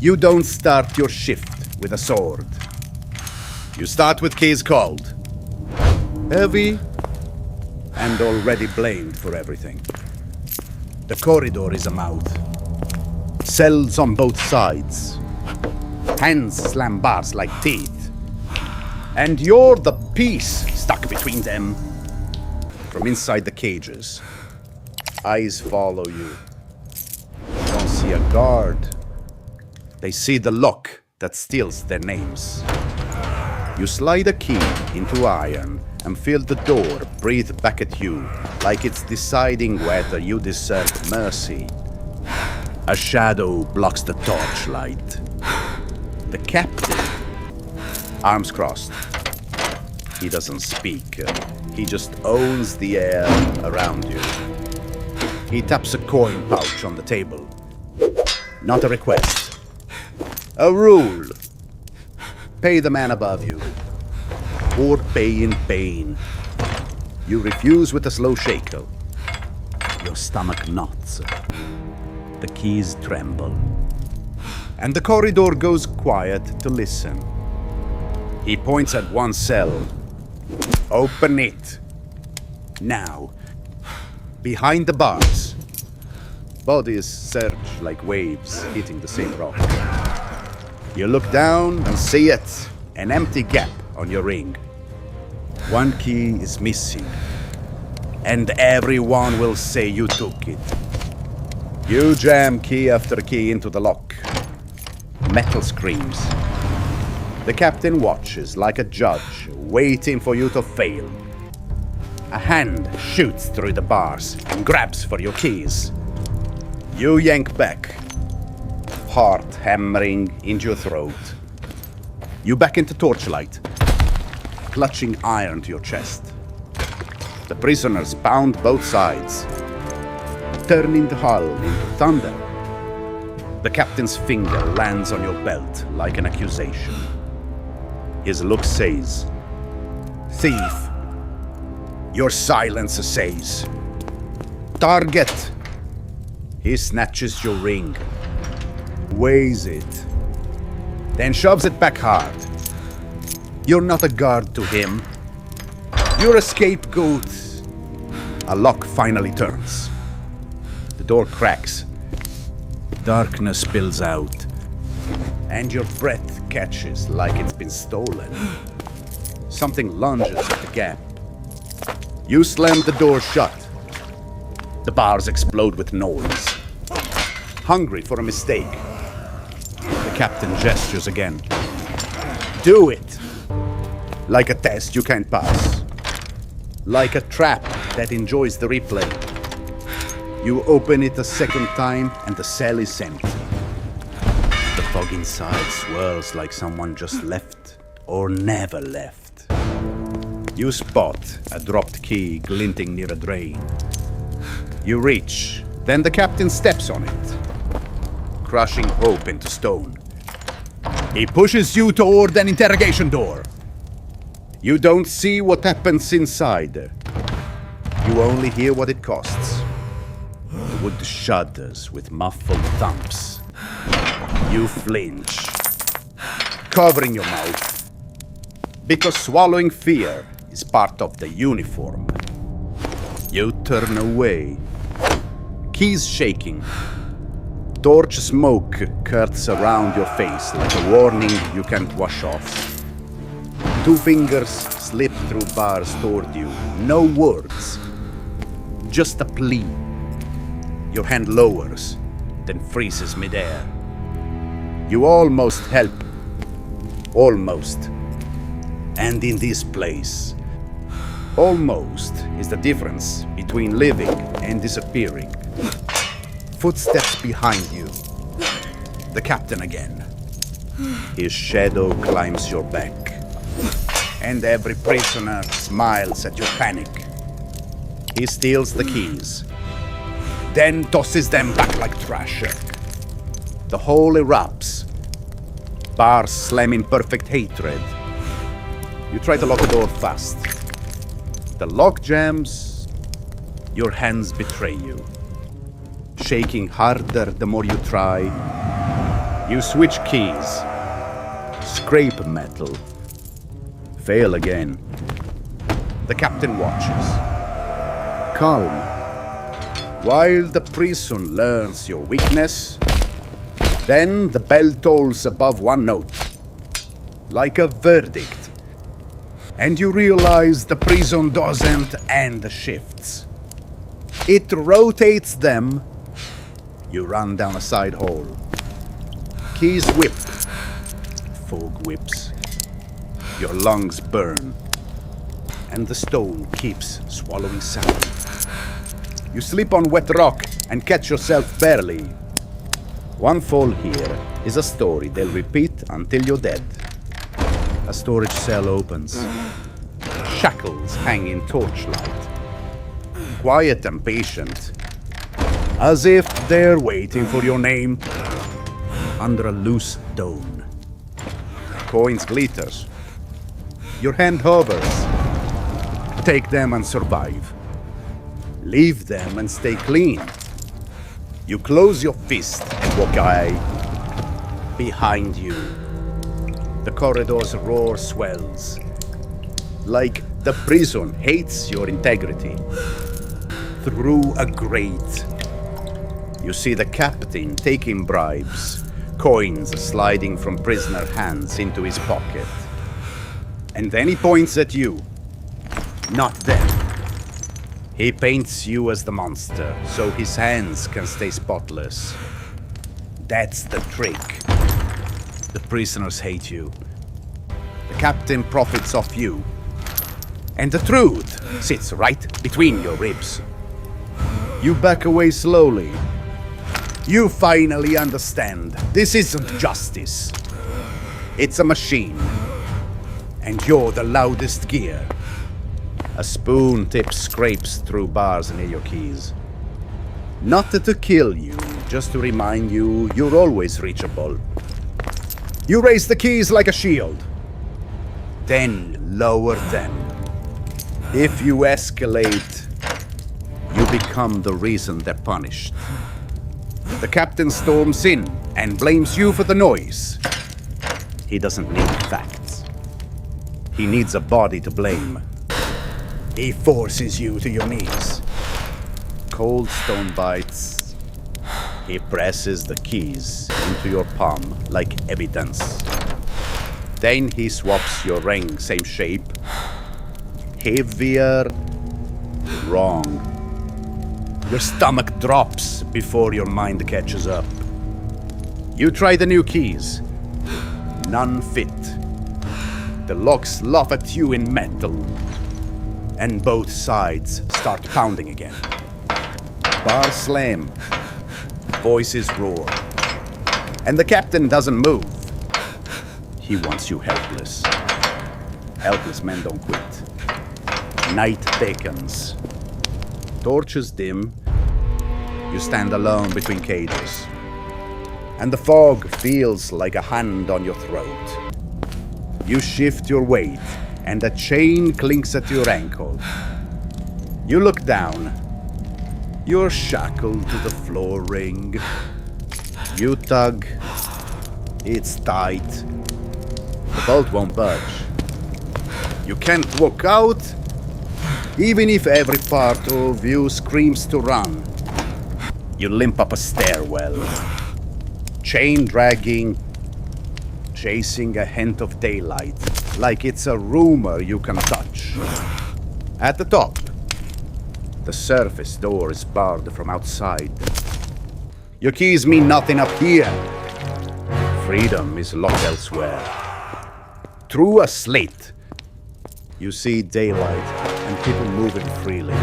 You don't start your shift with a sword. You start with keys cold, heavy, and already blamed for everything. The corridor is a mouth. Cells on both sides. Hands slam bars like teeth. And you're the piece stuck between them. From inside the cages, eyes follow you. Don't see a guard. They see the lock that steals their names. You slide a key into iron and feel the door breathe back at you like it's deciding whether you deserve mercy. A shadow blocks the torchlight. The captain, arms crossed. He doesn't speak. He just owns the air around you. He taps a coin pouch on the table. Not a request. A rule. Pay the man above you, or pay in pain. You refuse with a slow shaker. Your stomach knots. The keys tremble. And the corridor goes quiet to listen. He points at one cell. Open it. Now. Behind the bars. Bodies surge like waves hitting the same rock. You look down and see it, an empty gap on your ring. One key is missing, and everyone will say you took it. You jam key after key into the lock. Metal screams. The captain watches like a judge, waiting for you to fail. A hand shoots through the bars and grabs for your keys. You yank back. Heart hammering into your throat. You back into torchlight, clutching iron to your chest. The prisoners pound both sides, turning the hull into thunder. The captain's finger lands on your belt like an accusation. His look says, "Thief." Your silence says, "Target." He snatches your ring, weighs it, then shoves it back hard. You're not a guard to him. You're a scapegoat. A lock finally turns. The door cracks. Darkness spills out. And your breath catches like it's been stolen. Something lunges at the gap. You slam the door shut. The bars explode with noise. Hungry for a mistake. The captain gestures again. Do it! Like a test you can't pass. Like a trap that enjoys the replay. You open it a second time and the cell is empty. The fog inside swirls like someone just left or never left. You spot a dropped key glinting near a drain. You reach, then the captain steps on it, crushing hope into stone. He pushes you toward an interrogation door. You don't see what happens inside. You only hear what it costs. The wood shudders with muffled thumps. You flinch, covering your mouth, because swallowing fear is part of the uniform. You turn away, keys shaking. Torch smoke curls around your face like a warning you can't wash off. Two fingers slip through bars toward you. No words. Just a plea. Your hand lowers, then freezes midair. You almost help. Almost. And in this place, almost is the difference between living and disappearing. Footsteps behind you. The captain again. His shadow climbs your back. And every prisoner smiles at your panic. He steals the keys, then tosses them back like trash. The hole erupts. Bars slam in perfect hatred. You try to lock the door fast. The lock jams. Your hands betray you. Shaking harder the more you try. You switch keys. Scrape metal. Fail again. The captain watches. Calm. While the prison learns your weakness, then the bell tolls above one note, like a verdict. And you realize the prison doesn't end shifts. It rotates them. You run down a side hall. Keys whip. Fog whips. Your lungs burn. And the stone keeps swallowing sound. You slip on wet rock and catch yourself barely. One fall here is a story they'll repeat until you're dead. A storage cell opens. Shackles hang in torchlight. Quiet and patient, as if they're waiting for your name. Under a loose dome. Coins glitters. Your hand hovers. Take them and survive. Leave them and stay clean. You close your fist and walk away. Behind you, the corridor's roar swells. Like the prison hates your integrity. Through a grate, you see the captain taking bribes, coins sliding from prisoner hands into his pocket. And then he points at you, not them. He paints you as the monster, so his hands can stay spotless. That's the trick. The prisoners hate you. The captain profits off you. And the truth sits right between your ribs. You back away slowly. You finally understand. This isn't justice. It's a machine. And you're the loudest gear. A spoon tip scrapes through bars near your keys. Not to kill you, just to remind you you're always reachable. You raise the keys like a shield. Then lower them. If you escalate, you become the reason they're punished. The captain storms in and blames you for the noise. He doesn't need facts. He needs a body to blame. He forces you to your knees. Cold stone bites. He presses the keys into your palm like evidence. Then he swaps your ring, same shape. Heavier. Wrong. Your stomach drops before your mind catches up. You try the new keys. None fit. The locks laugh at you in metal. And both sides start pounding again. Bars slam. Voices roar. And the captain doesn't move. He wants you helpless. Helpless men don't quit. Night beckons. Torches dim. You stand alone between cages. And the fog feels like a hand on your throat. You shift your weight, and a chain clinks at your ankle. You look down. You're shackled to the floor ring. You tug. It's tight. The bolt won't budge. You can't walk out, even if every part of you screams to run. You limp up a stairwell. Chain dragging, chasing a hint of daylight, like it's a rumor you can touch. At the top, the surface door is barred from outside. Your keys mean nothing up here. Freedom is locked elsewhere. Through a slit, you see daylight and people moving freely.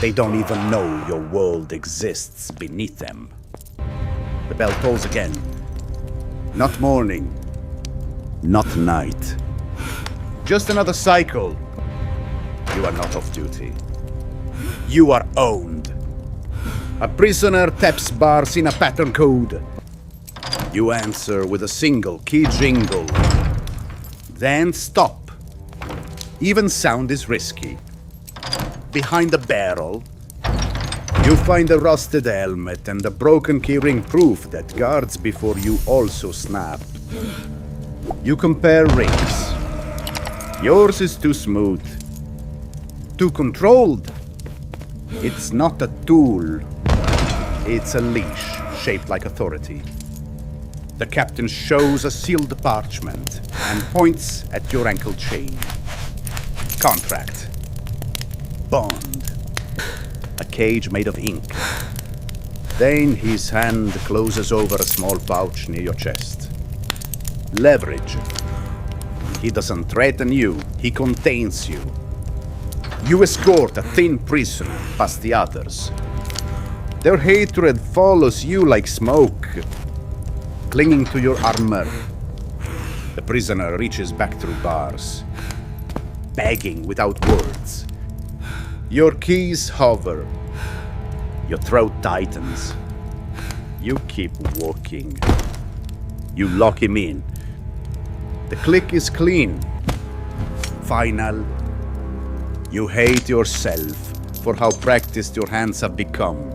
They don't even know your world exists beneath them. The bell tolls again. Not morning. Not night. Just another cycle. You are not off duty. You are owned. A prisoner taps bars in a pattern code. You answer with a single key jingle. Then stop. Even sound is risky. Behind the barrel, You find a rusted helmet and a broken keyring, proof that guards before you also snapped. You compare rings. Yours is too smooth, too controlled. It's not a tool, it's a leash shaped like authority. The captain shows a sealed parchment and points at your ankle chain. Contract. Bond. A cage made of ink. Then his hand closes over a small pouch near your chest. Leverage. He doesn't threaten you, he contains you. You escort a thin prisoner past the others. Their hatred follows you like smoke, clinging to your armor. The prisoner reaches back through bars, begging without words. Your keys hover. Your throat tightens. You keep walking. You lock him in. The click is clean. Final. You hate yourself for how practiced your hands have become.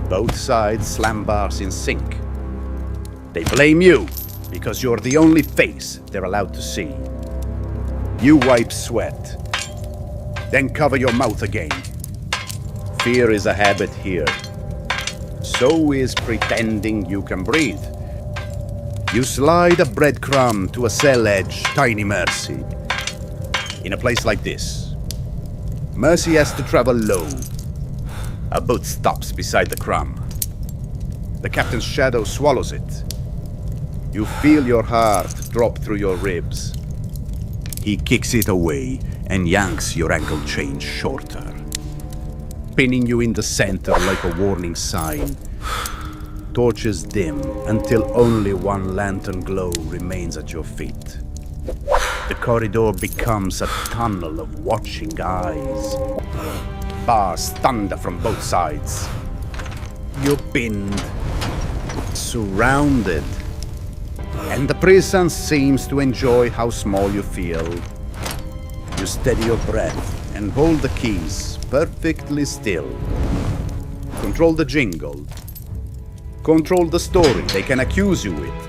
Both sides slam bars in sync. They blame you because you're the only face they're allowed to see. You wipe sweat, then cover your mouth again. Fear is a habit here. So is pretending you can breathe. You slide a breadcrumb to a cell edge, tiny Mercy. In a place like this, Mercy has to travel low. A boat stops beside the crumb. The captain's shadow swallows it. You feel your heart drop through your ribs. He kicks it away and yanks your ankle chain shorter, pinning you in the center like a warning sign. Torches dim until only one lantern glow remains at your feet. The corridor becomes a tunnel of watching eyes. Bars thunder from both sides. You're pinned, surrounded, and the prison seems to enjoy how small you feel. You steady your breath and hold the keys perfectly still. Control the jingle. Control the story they can accuse you with.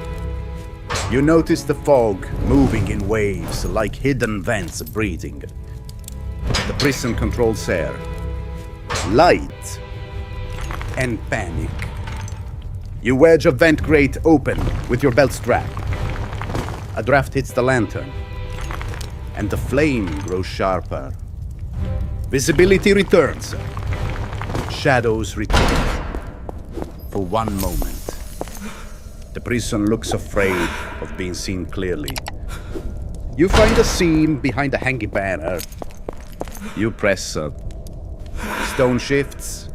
You notice the fog moving in waves like hidden vents breathing. The prison controls air, light, and panic. You wedge a vent grate open with your belt strap. A draft hits the lantern, and the flame grows sharper. Visibility returns. Shadows return. For one moment, the prison looks afraid of being seen clearly. You find a seam behind a hanging banner. You press a stone shifts.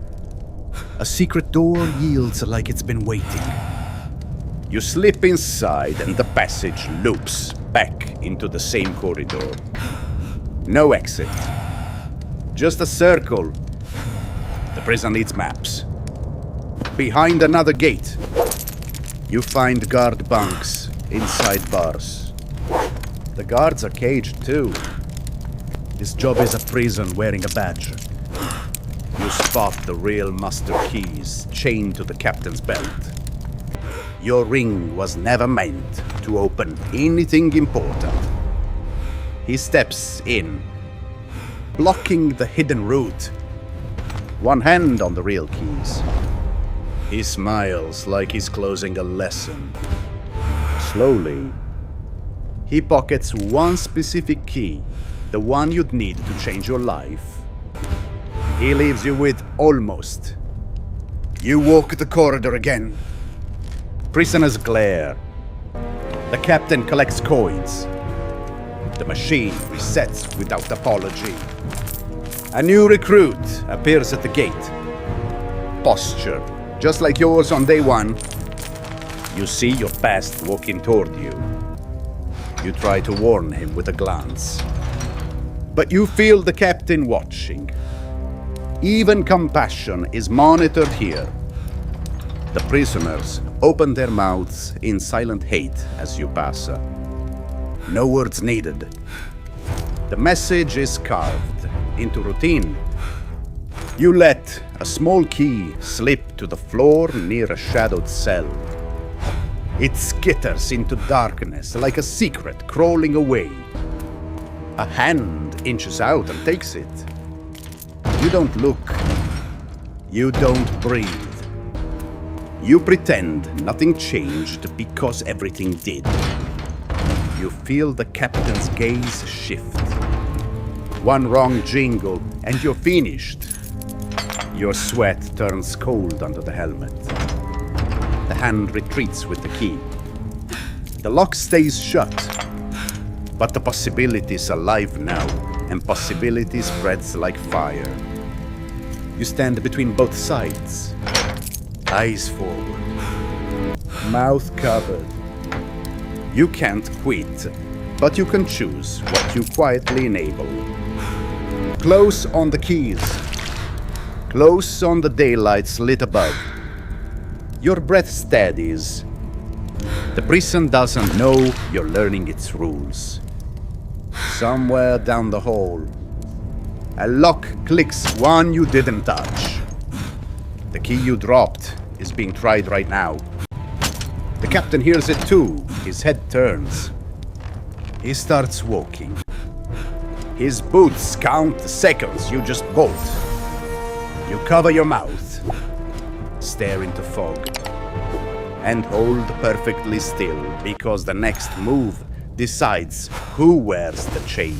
A secret door yields like it's been waiting. You slip inside and the passage loops back into the same corridor. No exit. Just a circle. The prison needs maps. Behind another gate, you find guard bunks inside bars. The guards are caged too. This job is a prison wearing a badge. You spot the real master keys chained to the captain's belt. Your ring was never meant to open anything important. He steps in, blocking the hidden route. One hand on the real keys. He smiles like he's closing a lesson. Slowly, he pockets one specific key, the one you'd need to change your life. He leaves you with almost. You walk the corridor again. Prisoners glare. The captain collects coins. The machine resets without apology. A new recruit appears at the gate. Posture, just like yours on day one. You see your past walking toward you. You try to warn him with a glance. But you feel the captain watching. Even compassion is monitored here. The prisoners open their mouths in silent hate as you pass. No words needed. The message is carved into routine. You let a small key slip to the floor near a shadowed cell. It skitters into darkness like a secret crawling away. A hand inches out and takes it. You don't look. You don't breathe. You pretend nothing changed because everything did. You feel the captain's gaze shift. One wrong jingle and you're finished. Your sweat turns cold under the helmet. The hand retreats with the key. The lock stays shut. But the possibility is alive now, and possibility spreads like fire. You stand between both sides. Eyes forward. Mouth covered. You can't quit, but you can choose what you quietly enable. Close on the keys. Close on the daylights lit above. Your breath steadies. The prison doesn't know you're learning its rules. Somewhere down the hall, a lock clicks, one you didn't touch. The key you dropped is being tried right now. The captain hears it too. His head turns. He starts walking. His boots count the seconds you just bought. You cover your mouth, stare into fog, and hold perfectly still because the next move decides who wears the chain.